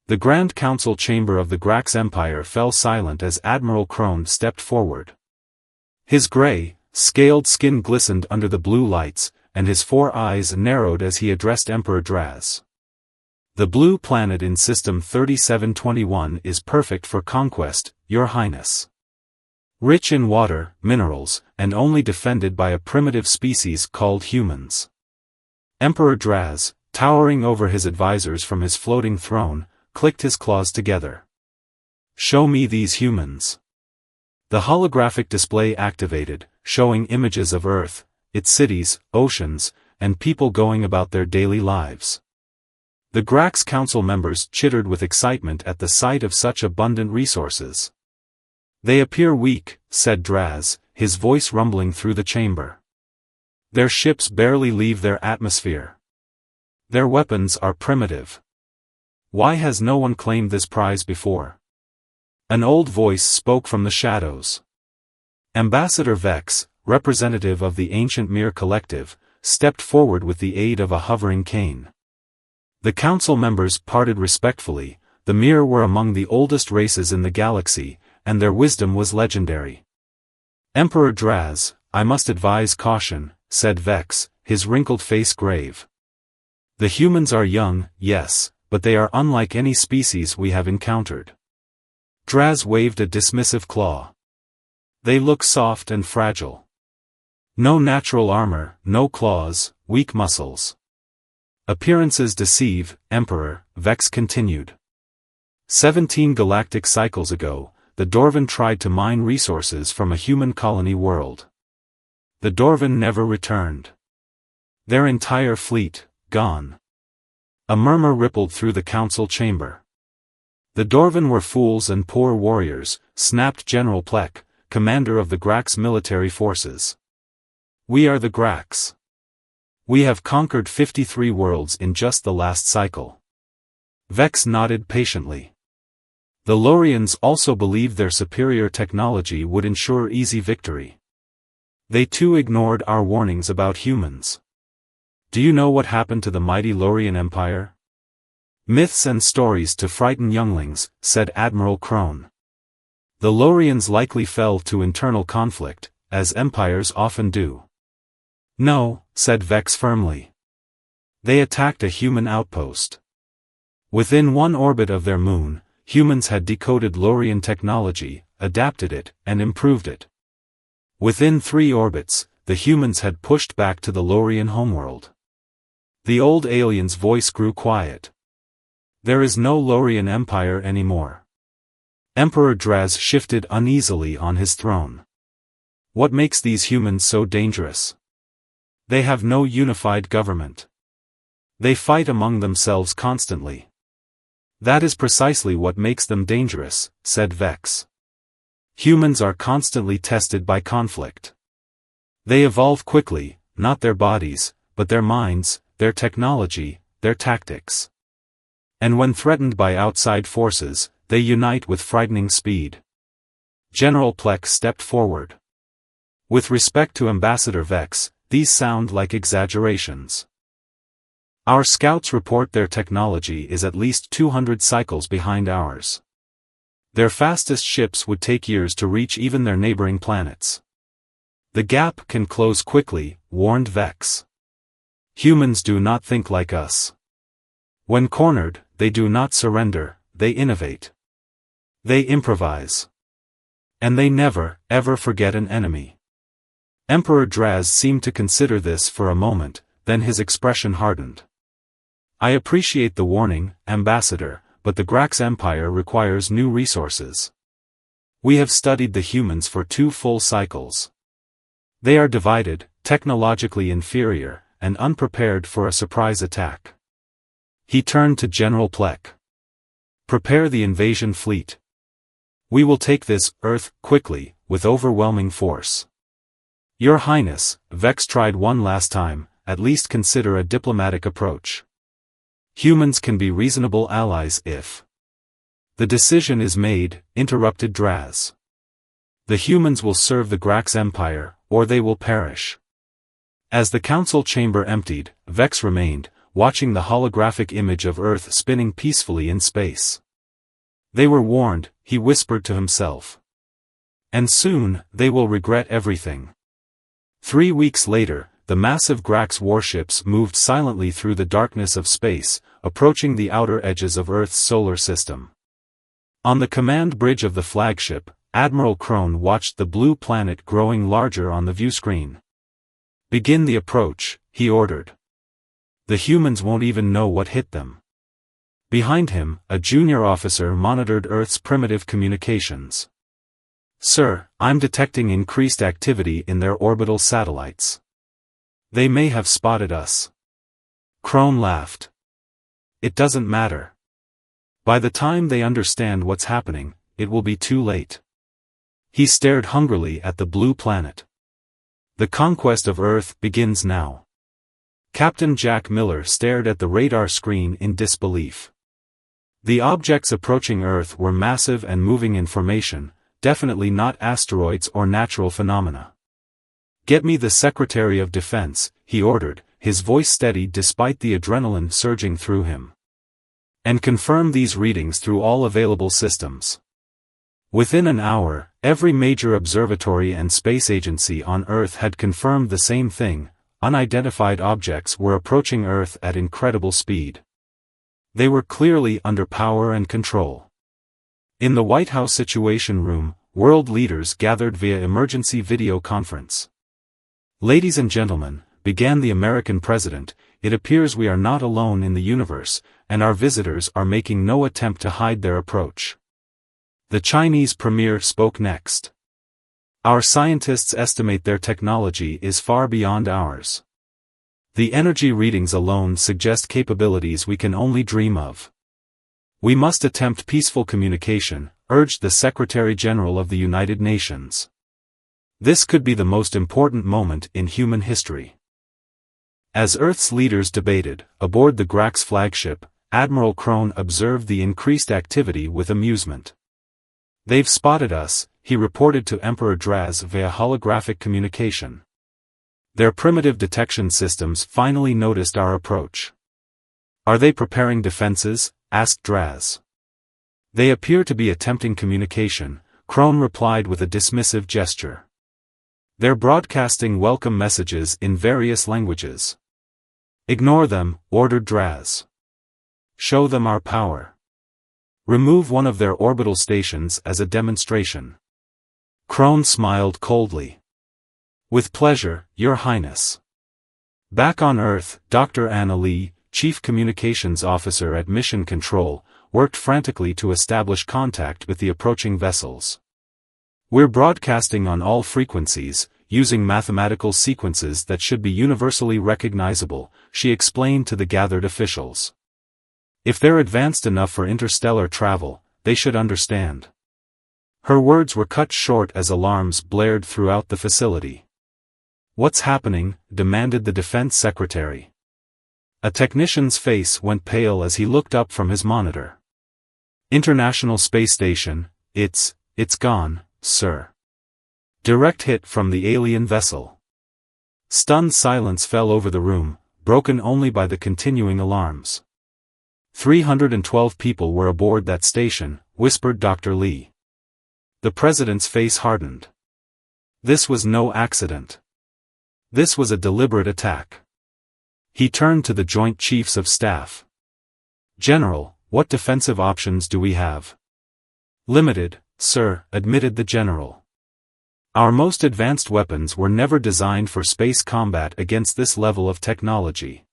The Grand Council chamber of the Grax Empire fell silent as Admiral Krone stepped forward. His gray, scaled skin glistened under the blue lights, and his 4 eyes narrowed as he addressed Emperor Draz. The blue planet in System 3721 is perfect for conquest, Your Highness. Rich in water, minerals, and only defended by a primitive species called humans. Emperor Draz, towering over his advisors from his floating throne, clicked his claws together. Show me these humans. The holographic display activated, showing images of Earth, its cities, oceans, and people going about their daily lives. The Grax Council members chittered with excitement at the sight of such abundant resources. They appear weak, said Draz, his voice rumbling through the chamber. Their ships barely leave their atmosphere. Their weapons are primitive. Why has no one claimed this prize before? An old voice spoke from the shadows. Ambassador Vex, representative of the ancient Mir Collective, stepped forward with the aid of a hovering cane. The council members parted respectfully. The Mir were among the oldest races in the galaxy, and their wisdom was legendary. Emperor Draz, I must advise caution, said Vex, his wrinkled face grave. The humans are young, yes, but they are unlike any species we have encountered. Draz waved a dismissive claw. They look soft and fragile. No natural armor, no claws, weak muscles. Appearances deceive, Emperor, Vex continued. 17 galactic cycles ago, the Dorvan tried to mine resources from a human colony world. The Dorvan never returned. Their entire fleet, gone. A murmur rippled through the council chamber. The Dorvan were fools and poor warriors, snapped General Plek, commander of the Grax military forces. We are the Grax. We have conquered 53 worlds in just the last cycle. Vex nodded patiently. The Lorians also believed their superior technology would ensure easy victory. They too ignored our warnings about humans. Do you know what happened to the mighty Lorian Empire? Myths and stories to frighten younglings, said Admiral Krone. The Lorians likely fell to internal conflict, as empires often do. No, said Vex firmly. They attacked a human outpost. Within one orbit of their moon, humans had decoded Lorian technology, adapted it, and improved it. Within 3 orbits, the humans had pushed back to the Lorian homeworld. The old alien's voice grew quiet. There is no Lorian Empire anymore. Emperor Draz shifted uneasily on his throne. What makes these humans so dangerous? They have no unified government. They fight among themselves constantly. That is precisely what makes them dangerous, said Vex. Humans are constantly tested by conflict. They evolve quickly, not their bodies, but their minds, their technology, their tactics. And when threatened by outside forces, they unite with frightening speed. General Plek stepped forward. With respect to Ambassador Vex, these sound like exaggerations. Our scouts report their technology is at least 200 cycles behind ours. Their fastest ships would take years to reach even their neighboring planets. The gap can close quickly, warned Vex. Humans do not think like us. When cornered, they do not surrender, they innovate. They improvise. And they never, ever forget an enemy. Emperor Draz seemed to consider this for a moment, then his expression hardened. I appreciate the warning, Ambassador, but the Grax Empire requires new resources. We have studied the humans for 2 full cycles. They are divided, technologically inferior, and unprepared for a surprise attack. He turned to General Plek. Prepare the invasion fleet. We will take this Earth quickly, with overwhelming force. Your Highness, Vex tried one last time, at least consider a diplomatic approach. Humans can be reasonable allies if... The decision is made, interrupted Draz. The humans will serve the Grax Empire, or they will perish. As the council chamber emptied, Vex remained, watching the holographic image of Earth spinning peacefully in space. They were warned, he whispered to himself. And soon, they will regret everything. 3 weeks later, the massive Grax warships moved silently through the darkness of space, approaching the outer edges of Earth's solar system. On the command bridge of the flagship, Admiral Crone watched the blue planet growing larger on the viewscreen. "Begin the approach," he ordered. "The humans won't even know what hit them." Behind him, a junior officer monitored Earth's primitive communications. "Sir, I'm detecting increased activity in their orbital satellites. They may have spotted us." Crone laughed. "It doesn't matter. By the time they understand what's happening, it will be too late." He stared hungrily at the blue planet. "The conquest of Earth begins now." Captain Jack Miller stared at the radar screen in disbelief. The objects approaching Earth were massive and moving in formation, definitely not asteroids or natural phenomena. "Get me the Secretary of Defense," he ordered, his voice steady despite the adrenaline surging through him. "And confirm these readings through all available systems." Within an hour, every major observatory and space agency on Earth had confirmed the same thing: unidentified objects were approaching Earth at incredible speed. They were clearly under power and control. In the White House Situation Room, world leaders gathered via emergency video conference. "Ladies and gentlemen," began the American president, "it appears we are not alone in the universe, and our visitors are making no attempt to hide their approach." The Chinese premier spoke next. "Our scientists estimate their technology is far beyond ours. The energy readings alone suggest capabilities we can only dream of. We must attempt peaceful communication," urged the Secretary-General of the United Nations. "This could be the most important moment in human history." As Earth's leaders debated, aboard the Grax flagship, Admiral Crone observed the increased activity with amusement. "They've spotted us," he reported to Emperor Draz via holographic communication. "Their primitive detection systems finally noticed our approach." "Are they preparing defenses?" asked Draz. "They appear to be attempting communication," Crone replied with a dismissive gesture. "They're broadcasting welcome messages in various languages." "Ignore them," ordered Draz. "Show them our power. Remove one of their orbital stations as a demonstration." Crone smiled coldly. "With pleasure, Your Highness." Back on Earth, Dr. Anna Lee, Chief Communications Officer at Mission Control, worked frantically to establish contact with the approaching vessels. "We're broadcasting on all frequencies, using mathematical sequences that should be universally recognizable," she explained to the gathered officials. "If they're advanced enough for interstellar travel, they should understand." Her words were cut short as alarms blared throughout the facility. "What's happening?" demanded the Defense Secretary. A technician's face went pale as he looked up from his monitor. "International Space Station, it's gone, sir. Direct hit from the alien vessel." Stunned silence fell over the room, broken only by the continuing alarms. 312 people were aboard that station, whispered Dr. Lee. The president's face hardened. This was no accident. This was a deliberate attack. He turned to the Joint Chiefs of Staff. "General, what defensive options do we have?" "Limited, sir," admitted the general. "Our most advanced weapons were never designed for space combat against this level of technology."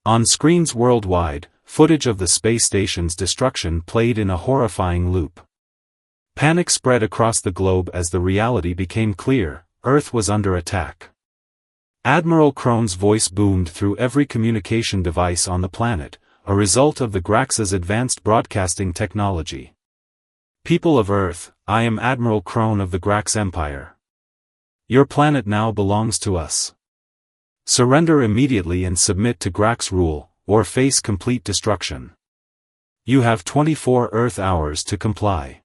On screens worldwide, footage of the space station's destruction played in a horrifying loop. Panic spread across the globe as the reality became clear: Earth was under attack. Admiral Crone's voice boomed through every communication device on the planet, a result of the Grax's advanced broadcasting technology. "People of Earth, I am Admiral Crone of the Grax Empire. Your planet now belongs to us. Surrender immediately and submit to Grax rule, or face complete destruction. You have 24 Earth hours to comply."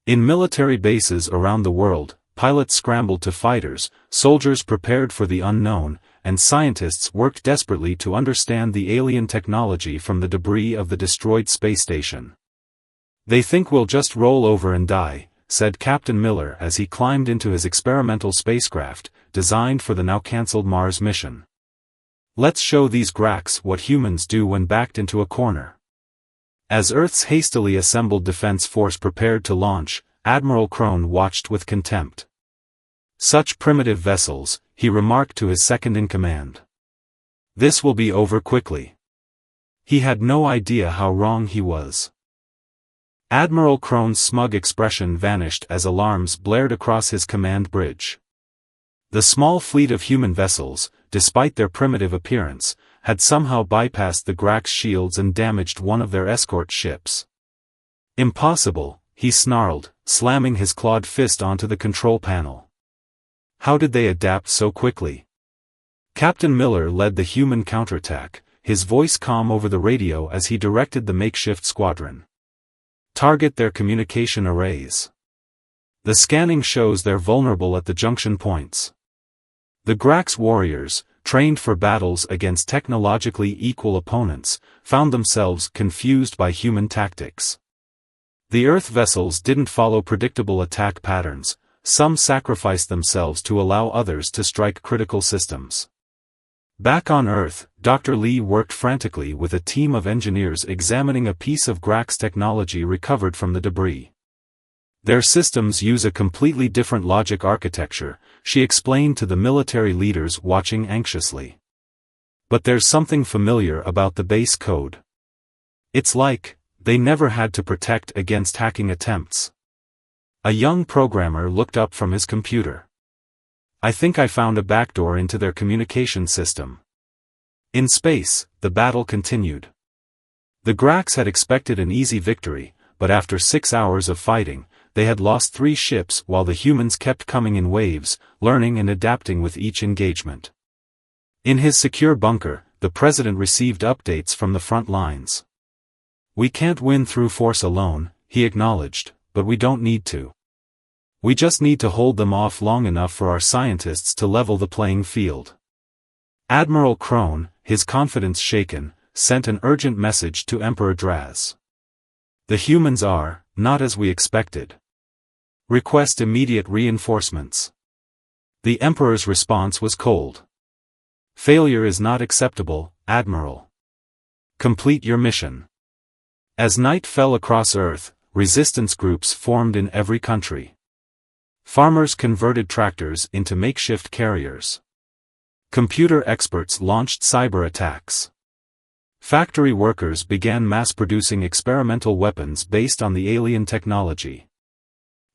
In military bases around the world, pilots scrambled to fighters, soldiers prepared for the unknown, and scientists worked desperately to understand the alien technology from the debris of the destroyed space station. "They think we'll just roll over and die," said Captain Miller as he climbed into his experimental spacecraft, designed for the now-cancelled Mars mission. "Let's show these Graks what humans do when backed into a corner." As Earth's hastily assembled defense force prepared to launch, Admiral Crone watched with contempt. "Such primitive vessels," he remarked to his second-in-command. "This will be over quickly." He had no idea how wrong he was. Admiral Crone's smug expression vanished as alarms blared across his command bridge. The small fleet of human vessels, despite their primitive appearance, had somehow bypassed the Graks' shields and damaged one of their escort ships. "Impossible," he snarled, slamming his clawed fist onto the control panel. "How did they adapt so quickly?" Captain Miller led the human counterattack, his voice calm over the radio as he directed the makeshift squadron. "Target their communication arrays. The scanning shows they're vulnerable at the junction points." The Graks warriors, trained for battles against technologically equal opponents, found themselves confused by human tactics. The Earth vessels didn't follow predictable attack patterns. Some sacrificed themselves to allow others to strike critical systems. Back on Earth, Dr. Lee worked frantically with a team of engineers examining a piece of Graks technology recovered from the debris. "Their systems use a completely different logic architecture," she explained to the military leaders watching anxiously. "But there's something familiar about the base code. It's like they never had to protect against hacking attempts." A young programmer looked up from his computer. "I think I found a backdoor into their communication system." In space, the battle continued. The Graks had expected an easy victory, but after 6 hours of fighting, they had lost 3 ships while the humans kept coming in waves, learning and adapting with each engagement. In his secure bunker, the president received updates from the front lines. "We can't win through force alone," he acknowledged, "but we don't need to. We just need to hold them off long enough for our scientists to level the playing field." Admiral Crone, his confidence shaken, sent an urgent message to Emperor Draz. "The humans are, not as we expected. Request immediate reinforcements." The Emperor's response was cold. "Failure is not acceptable, Admiral. Complete your mission." As night fell across Earth, resistance groups formed in every country. Farmers converted tractors into makeshift carriers. Computer experts launched cyber attacks. Factory workers began mass-producing experimental weapons based on the alien technology.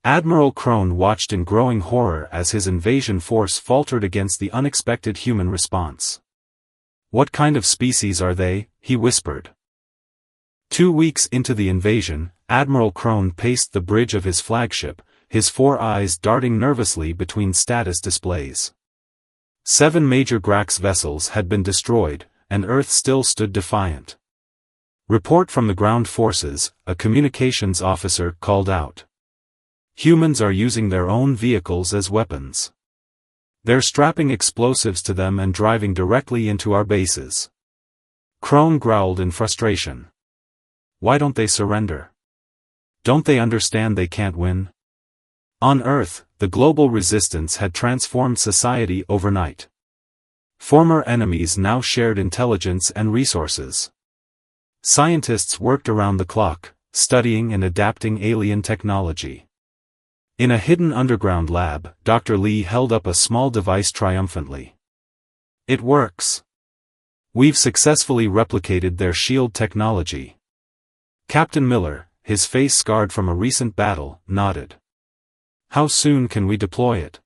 Admiral Crone watched in growing horror as his invasion force faltered against the unexpected human response. "What kind of species are they?" he whispered. 2 weeks into the invasion, Admiral Crone paced the bridge of his flagship, his 4 eyes darting nervously between status displays. 7 major Graks vessels had been destroyed, and Earth still stood defiant. "Report from the ground forces," a communications officer called out. "Humans are using their own vehicles as weapons. They're strapping explosives to them and driving directly into our bases." Crone growled in frustration. "Why don't they surrender? Don't they understand they can't win?" On Earth, the global resistance had transformed society overnight. Former enemies now shared intelligence and resources. Scientists worked around the clock, studying and adapting alien technology. In a hidden underground lab, Dr. Lee held up a small device triumphantly. "It works. We've successfully replicated their shield technology." Captain Miller, his face scarred from a recent battle, nodded. "How soon can we deploy it?"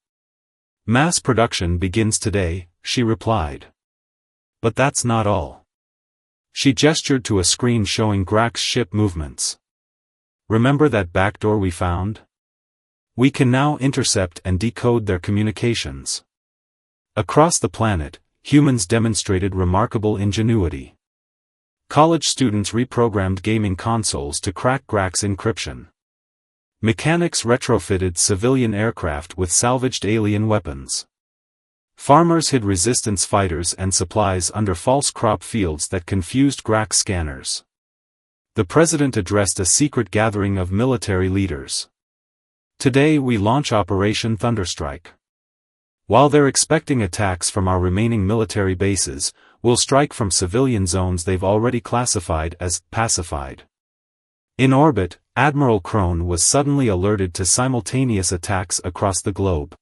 "Mass production begins today," she replied. "But that's not all." She gestured to a screen showing Graks' ship movements. "Remember that backdoor we found? We can now intercept and decode their communications." Across the planet, humans demonstrated remarkable ingenuity. College students reprogrammed gaming consoles to crack Graks' encryption. Mechanics retrofitted civilian aircraft with salvaged alien weapons. Farmers hid resistance fighters and supplies under false crop fields that confused Grax scanners. The president addressed a secret gathering of military leaders. Today we launch Operation Thunderstrike. While they're expecting attacks from our remaining military bases, we'll strike from civilian zones they've already classified as pacified. In orbit, Admiral Crone was suddenly alerted to simultaneous attacks across the globe.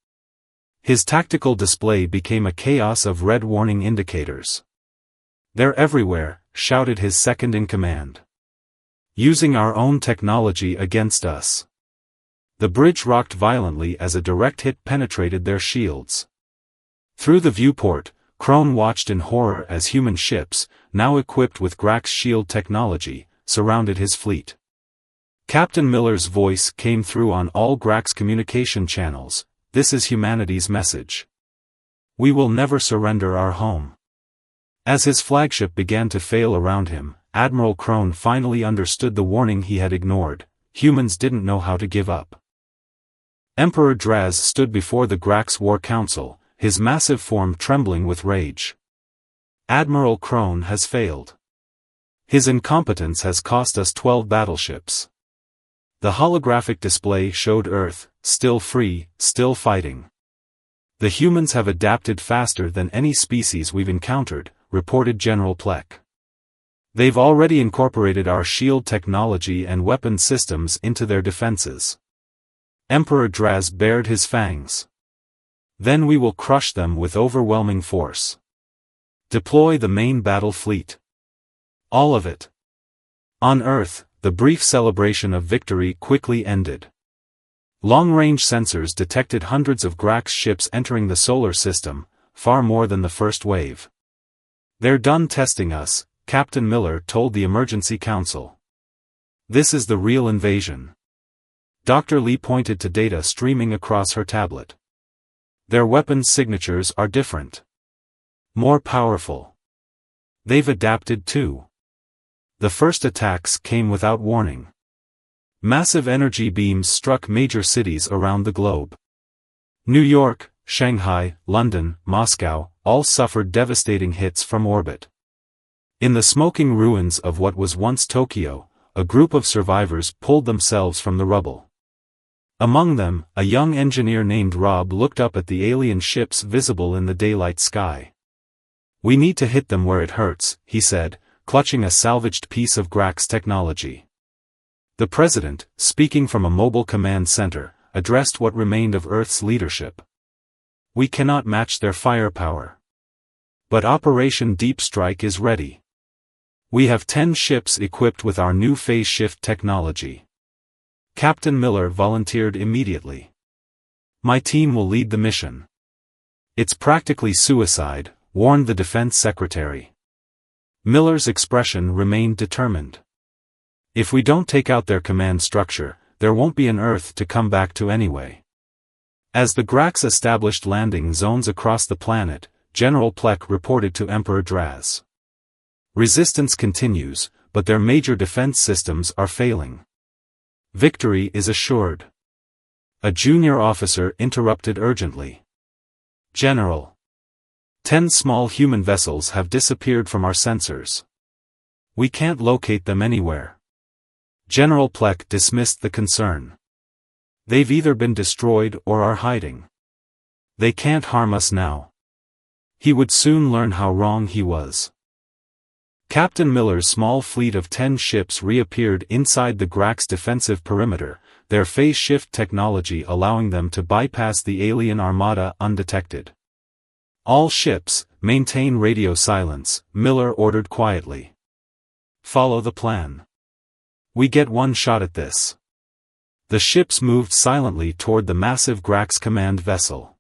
His tactical display became a chaos of red warning indicators. "They're everywhere," shouted his second-in-command. "Using our own technology against us." The bridge rocked violently as a direct hit penetrated their shields. Through the viewport, Crone watched in horror as human ships, now equipped with Grax shield technology, surrounded his fleet. Captain Miller's voice came through on all Grax communication channels. "This is humanity's message. We will never surrender our home." As his flagship began to fail around him, Admiral Crone finally understood the warning he had ignored: humans didn't know how to give up. Emperor Draz stood before the Grax War Council, his massive form trembling with rage. "Admiral Crone has failed. His incompetence has cost us 12 battleships." The holographic display showed Earth, still free, still fighting. "The humans have adapted faster than any species we've encountered," reported General Plek. "They've already incorporated our shield technology and weapon systems into their defenses." Emperor Draz bared his fangs. "Then we will crush them with overwhelming force. Deploy the main battle fleet. All of it." On Earth, the brief celebration of victory quickly ended. Long-range sensors detected hundreds of Grax ships entering the solar system, far more than the first wave. "They're done testing us," Captain Miller told the Emergency Council. "This is the real invasion." Dr. Lee pointed to data streaming across her tablet. "Their weapons signatures are different. More powerful. They've adapted too." The first attacks came without warning. Massive energy beams struck major cities around the globe. New York, Shanghai, London, Moscow, all suffered devastating hits from orbit. In the smoking ruins of what was once Tokyo, a group of survivors pulled themselves from the rubble. Among them, a young engineer named Rob looked up at the alien ships visible in the daylight sky. "We need to hit them where it hurts," he said, clutching a salvaged piece of Grax technology. The president, speaking from a mobile command center, addressed what remained of Earth's leadership. "We cannot match their firepower. But Operation Deep Strike is ready. We have 10 ships equipped with our new phase shift technology." Captain Miller volunteered immediately. "My team will lead the mission." "It's practically suicide," warned the defense secretary. Miller's expression remained determined. "If we don't take out their command structure, there won't be an Earth to come back to anyway." As the Grax established landing zones across the planet, General Plek reported to Emperor Draz. "Resistance continues, but their major defense systems are failing. Victory is assured." A junior officer interrupted urgently. "General, 10 small human vessels have disappeared from our sensors. We can't locate them anywhere." General Plek dismissed the concern. "They've either been destroyed or are hiding. They can't harm us now." He would soon learn how wrong he was. Captain Miller's small fleet of 10 ships reappeared inside the Grax defensive perimeter, their phase shift technology allowing them to bypass the alien armada undetected. "All ships, maintain radio silence," Miller ordered quietly. "Follow the plan. We get one shot at this." The ships moved silently toward the massive Grax command vessel.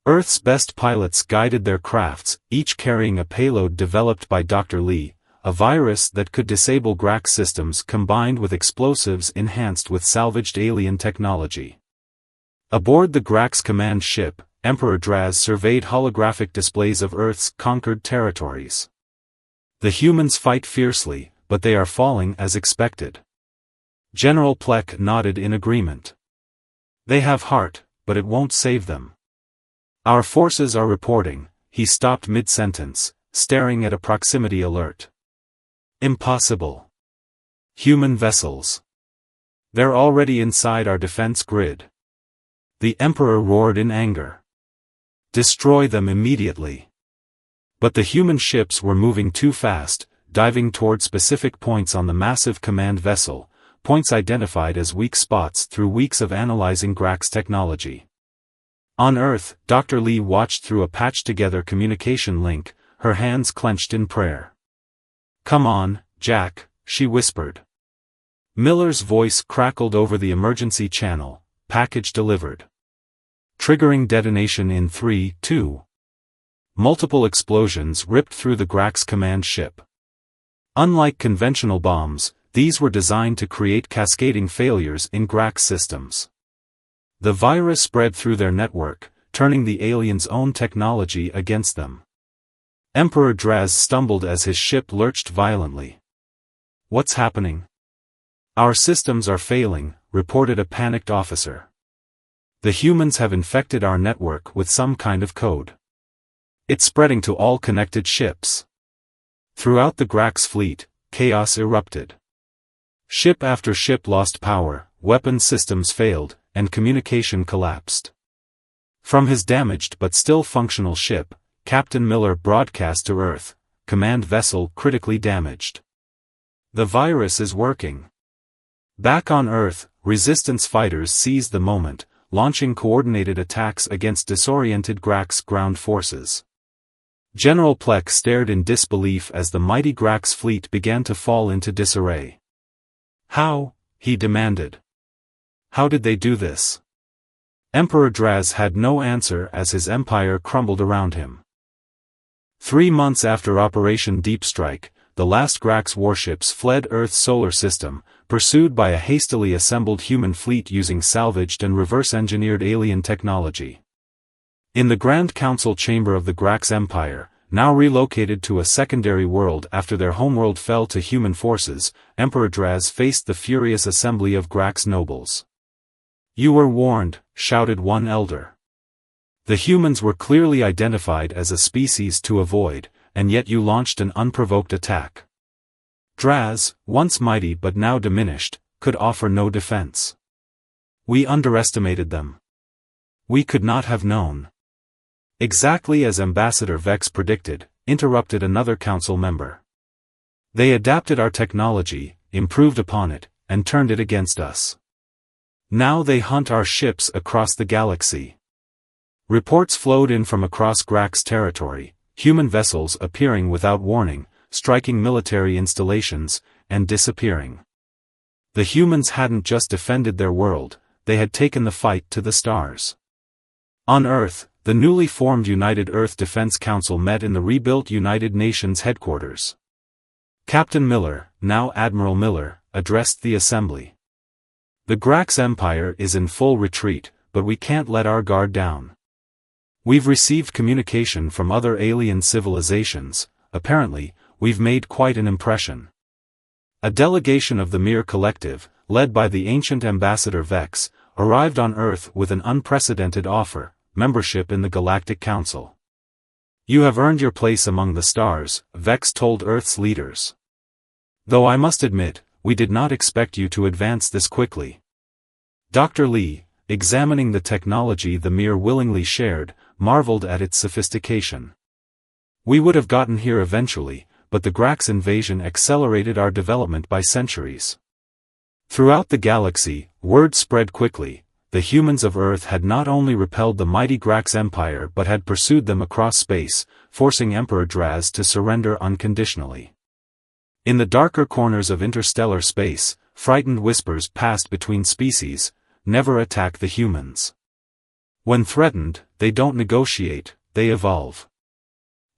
Earth's best pilots guided their crafts, each carrying a payload developed by Dr. Lee, a virus that could disable Grax systems combined with explosives enhanced with salvaged alien technology. Aboard the Grax command ship, Emperor Draz surveyed holographic displays of Earth's conquered territories. "The humans fight fiercely, but they are falling as expected. General Plek nodded in agreement. They have heart, but it won't save them. Our forces are reporting. He stopped mid-sentence, staring at a proximity alert. Impossible. Human vessels. They're already inside our defense grid. The Emperor roared in anger. Destroy them immediately. But the human ships were moving too fast, diving toward specific points on the massive command vessel, points identified as weak spots through weeks of analyzing Grax technology. On Earth, Dr. Lee watched through a patched-together communication link, her hands clenched in prayer. "Come on, Jack," she whispered. Miller's voice crackled over the emergency channel, "Package delivered. Triggering detonation in 3, 2. Multiple explosions ripped through the Grax command ship. Unlike conventional bombs, these were designed to create cascading failures in Grax systems. The virus spread through their network, turning the aliens' own technology against them. Emperor Draz stumbled as his ship lurched violently. "What's happening?" "Our systems are failing," reported a panicked officer. "The humans have infected our network with some kind of code. It's spreading to all connected ships." Throughout the Grax fleet, chaos erupted. Ship after ship lost power, weapon systems failed, and communication collapsed. From his damaged but still functional ship, Captain Miller broadcast to Earth, "Command vessel critically damaged. The virus is working." Back on Earth, resistance fighters seized the moment, launching coordinated attacks against disoriented Grax ground forces. General Plek stared in disbelief as the mighty Grax fleet began to fall into disarray. "How?" he demanded. "How did they do this?" Emperor Draz had no answer as his empire crumbled around him. 3 months after Operation Deep Strike, the last Grax warships fled Earth's solar system, pursued by a hastily assembled human fleet using salvaged and reverse-engineered alien technology. In the Grand Council chamber of the Grax Empire, now relocated to a secondary world after their homeworld fell to human forces, Emperor Draz faced the furious assembly of Grax nobles. "You were warned," shouted one elder. "The humans were clearly identified as a species to avoid, and yet you launched an unprovoked attack. Draz, once mighty but now diminished, could offer no defense. We underestimated them. We could not have known." "Exactly as Ambassador Vex predicted," interrupted another council member. "They adapted our technology, improved upon it, and turned it against us. Now they hunt our ships across the galaxy." Reports flowed in from across Grax territory, human vessels appearing without warning, striking military installations, and disappearing. The humans hadn't just defended their world, they had taken the fight to the stars. On Earth, the newly formed United Earth Defense Council met in the rebuilt United Nations headquarters. Captain Miller, now Admiral Miller, addressed the assembly. "The Grax Empire is in full retreat, but we can't let our guard down. We've received communication from other alien civilizations. Apparently, we've made quite an impression." A delegation of the Mir Collective, led by the ancient Ambassador Vex, arrived on Earth with an unprecedented offer: membership in the Galactic Council. "You have earned your place among the stars," Vex told Earth's leaders. "Though I must admit, we did not expect you to advance this quickly." Dr. Lee, examining the technology the Mir willingly shared, marveled at its sophistication. "We would have gotten here eventually, but the Grax invasion accelerated our development by centuries." Throughout the galaxy, word spread quickly: the humans of Earth had not only repelled the mighty Grax Empire but had pursued them across space, forcing Emperor Draz to surrender unconditionally. In the darker corners of interstellar space, frightened whispers passed between species: "Never attack the humans. When threatened, they don't negotiate, they evolve.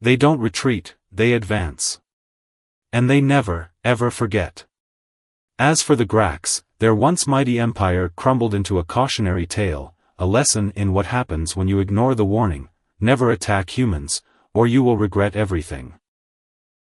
They don't retreat, they advance. And they never, ever forget." As for the Grax, their once mighty empire crumbled into a cautionary tale, a lesson in what happens when you ignore the warning: never attack humans, or you will regret everything.